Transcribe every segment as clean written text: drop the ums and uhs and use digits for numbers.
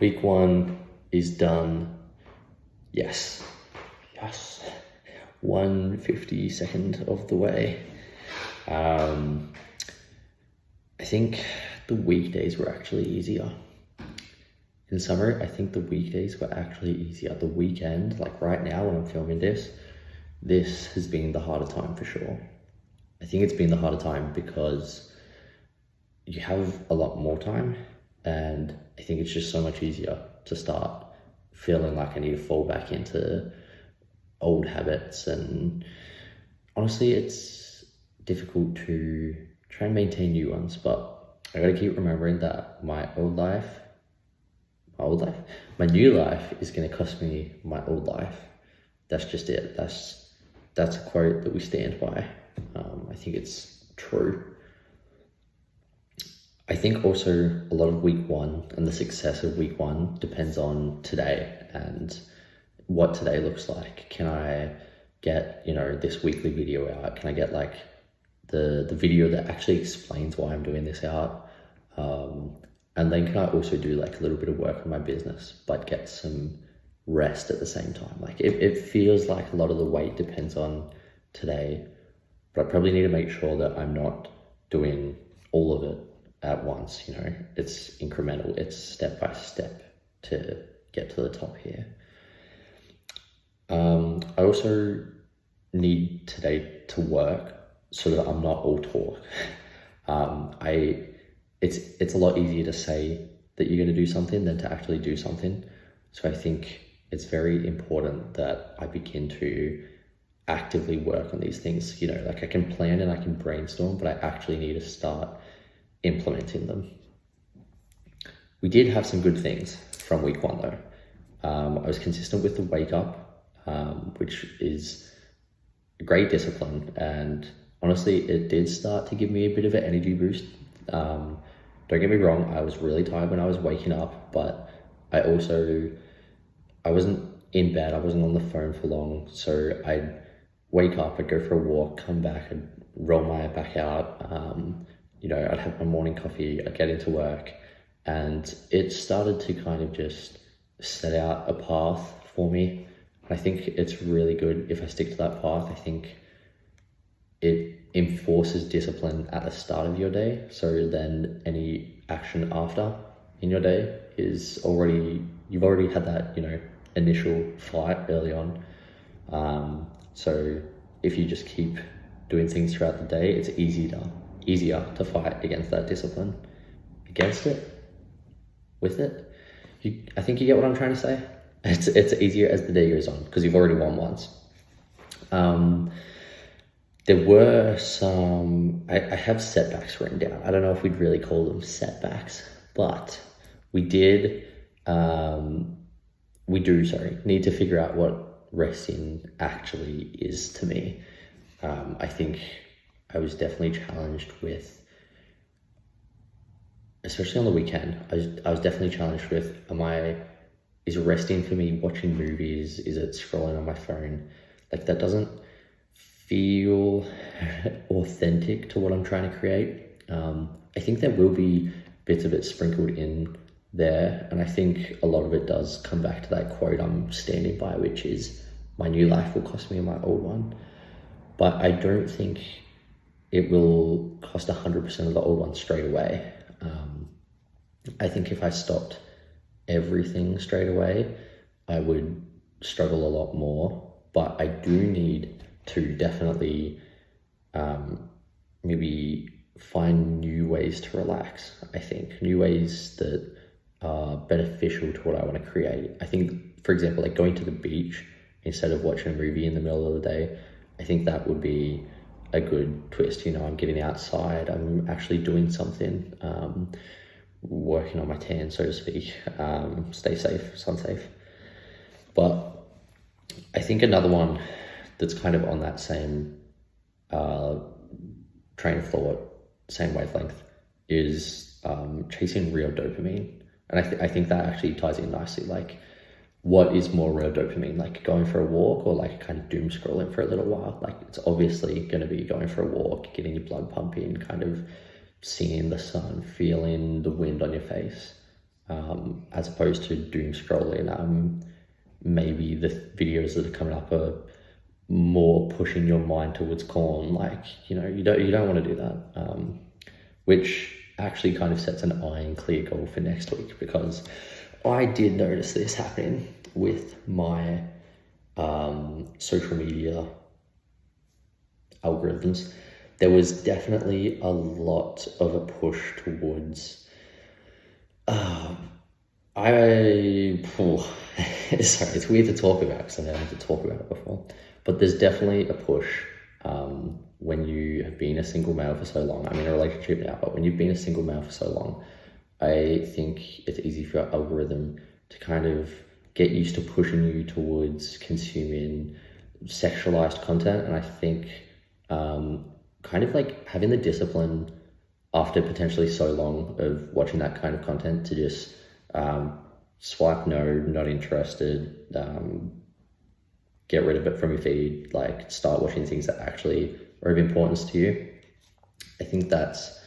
Week 1 is done. Yes. 1/52nd of the way. I think the weekdays were actually easier. In summer, I think the weekdays were actually easier. The weekend, like right now when I'm filming this has been the harder time for sure. I think it's been the harder time because you have a lot more time, and I think it's just so much easier to start feeling like I need to fall back into old habits. And honestly, it's difficult to try and maintain new ones, but I gotta keep remembering that my new life is gonna cost me my old life. That's just it. That's a quote that we stand by. I think it's true. I think also a lot of week 1 and the success of week 1 depends on today and what today looks like. Can I get, this weekly video out? Can I get like the video that actually explains why I'm doing this out? And then can I also do like a little bit of work on my business, but get some rest at the same time? Like it feels like a lot of the weight depends on today, but I probably need to make sure that I'm not doing all of it at once. It's incremental, it's step by step to get to the top here. I also need today to work so that I'm not all talk. It's a lot easier to say that you're going to do something than to actually do something. So I think it's very important that I begin to actively work on these things. Like I can plan and I can brainstorm, but I actually need to start implementing them. We did have some good things from week 1 though. I was consistent with the wake up, which is a great discipline, and honestly it did start to give me a bit of an energy boost. Don't get me wrong, I was really tired when I was waking up, but I wasn't in bed, I wasn't on the phone for long, so I'd wake up, I'd go for a walk, come back, I'd roll my back out, I'd have my morning coffee, I'd get into work, and it started to kind of just set out a path for me. I think it's really good if I stick to that path. I think it enforces discipline at the start of your day, so then any action after in your day is you've already had that initial fight early on. So if you just keep doing things throughout the day, it's easier to fight against that discipline. Against it, with it, I think you get what I'm trying to say. It's easier as the day goes on because you've already won once. There were some, I have setbacks written down. I don't know if we'd really call them setbacks, but we do need to figure out what resting actually is to me. I think I was definitely challenged with, especially on the weekend, I was definitely challenged with, is resting for me watching movies? Is it scrolling on my phone? Like that doesn't feel authentic to what I'm trying to create. I think there will be bits of it sprinkled in there, and I think a lot of it does come back to that quote I'm standing by, which is, my new life will cost me my old one. But I don't think it will cost 100% of the old one straight away. I think if I stopped everything straight away, I would struggle a lot more. But I do need to definitely maybe find new ways to relax. I think new ways that are beneficial to what I want to create. I think, for example, like going to the beach instead of watching a movie in the middle of the day, I think that would be a good twist. I'm getting outside, I'm actually doing something, working on my tan, so to speak. Stay safe, sun safe. But I think another one that's kind of on that same train of thought, same wavelength, is chasing real dopamine. And I think that actually ties in nicely. Like, what is more real dopamine? Like going for a walk, or like kind of doom scrolling for a little while? Like, it's obviously going to be going for a walk, getting your blood pumping, kind of seeing the sun, feeling the wind on your face. as opposed to doom scrolling. Maybe the videos that are coming up are more pushing your mind towards corn. Like, you don't want to do that. Which actually kind of sets an iron-clear goal for next week, because I did notice this happening with my social media algorithms. There was definitely a lot of a push towards sorry, it's weird to talk about because I've never had to talk about it before, but there's definitely a push when you have been a single male for so long. I'm in a relationship now, but when you've been a single male for so long, I think it's easy for your algorithm to kind of get used to pushing you towards consuming sexualized content. And I think kind of like having the discipline after potentially so long of watching that kind of content to just swipe no, not interested, get rid of it from your feed, like start watching things that actually are of importance to you. I think that's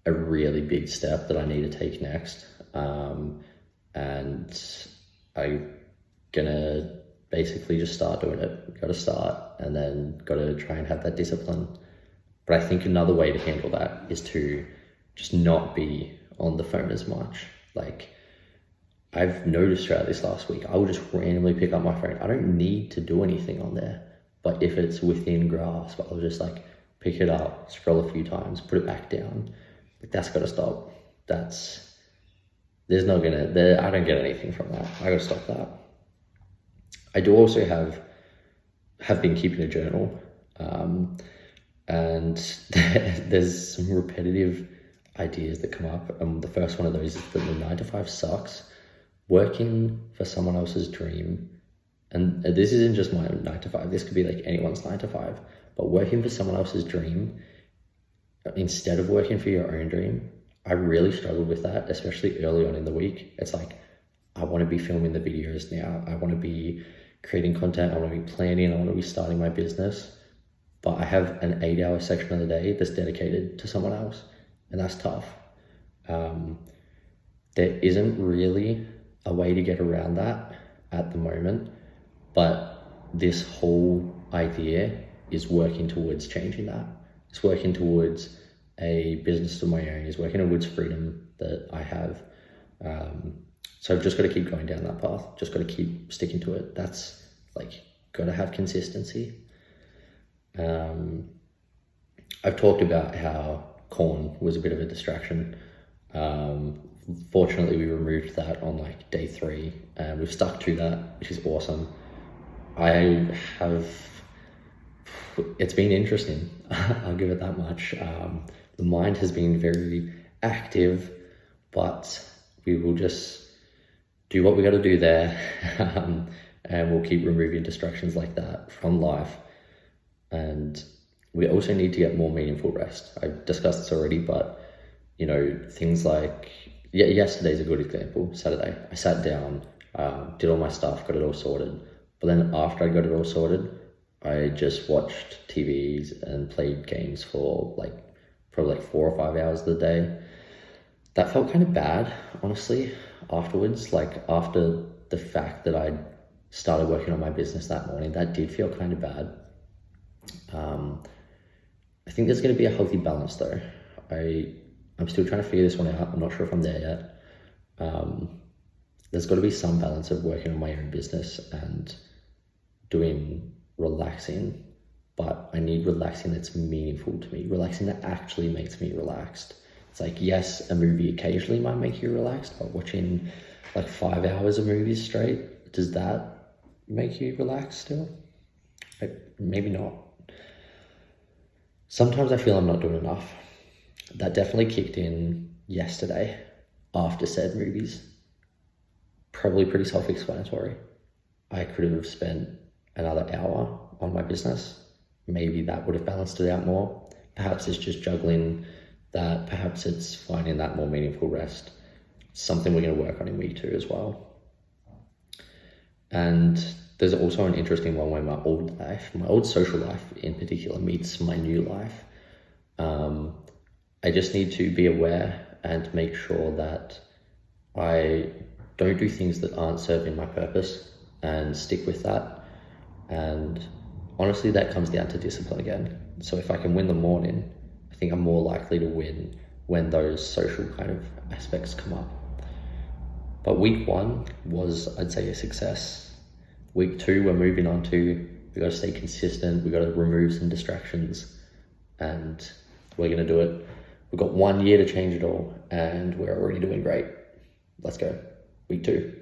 a really big step that I need to take next. And I'm gonna basically just start doing it. Got to start, and then got to try and have that discipline. But I think another way to handle that is to just not be on the phone as much. Like, I've noticed throughout this last week, I will just randomly pick up my phone. I don't need to do anything on there, but if it's within grasp, I'll just like pick it up, scroll a few times, put it back down. Like, that's got to stop. I don't get anything from that. I got to stop that. I do also have been keeping a journal, and there's some repetitive ideas that come up. The first one of those is that the 9 to 5 sucks. Working for someone else's dream, and this isn't just my 9 to 5, this could be like anyone's 9 to 5, but working for someone else's dream instead of working for your own dream, I really struggled with that, especially early on in the week. It's like, I want to be filming the videos now, I want to be creating content, I want to be planning, I want to be starting my business, but I have an 8-hour section of the day that's dedicated to someone else, and that's tough. There isn't really a way to get around that at the moment, but this whole idea is working towards changing that. It's working towards a business of my own, is working towards freedom that I have. So I've just got to keep going down that path, just got to keep sticking to it. That's like, got to have consistency. I've talked about how corn was a bit of a distraction. Fortunately, we removed that on like day 3, and we've stuck to that, which is awesome. It's been interesting. I'll give it that much. The mind has been very active, but we will just do what we got to do there. And we'll keep removing distractions like that from life. And we also need to get more meaningful rest. I've discussed this already, but things like, yesterday's a good example. Saturday, I sat down, did all my stuff, got it all sorted. But then after I got it all sorted, I just watched TVs and played games for probably 4 or 5 hours of the day. That felt kind of bad, honestly, afterwards. Like, after the fact that I started working on my business that morning, that did feel kind of bad. I think there's going to be a healthy balance though. I'm still trying to figure this one out. I'm not sure if I'm there yet. There's got to be some balance of working on my own business and doing relaxing, but I need relaxing that's meaningful to me, relaxing that actually makes me relaxed. It's like, yes, a movie occasionally might make you relaxed, but watching like 5 hours of movies straight, does that make you relaxed still? Maybe not. Sometimes I feel I'm not doing enough. That definitely kicked in yesterday after said movies. Probably pretty self-explanatory. I could have spent another hour on my business. Maybe that would have balanced it out more. Perhaps it's just juggling that. Perhaps it's finding that more meaningful rest. Something we're going to work on in week 2 as well. And there's also an interesting one where my old social life in particular, meets my new life. I just need to be aware and make sure that I don't do things that aren't serving my purpose and stick with that. And honestly, that comes down to discipline again. So if I can win the morning, I think I'm more likely to win when those social kind of aspects come up. But week 1 was, I'd say, a success. Week 2, we're moving on to, we got to stay consistent. We got to remove some distractions, and we're going to do it. We've got 1 year to change it all, and we're already doing great. Let's go. Week 2.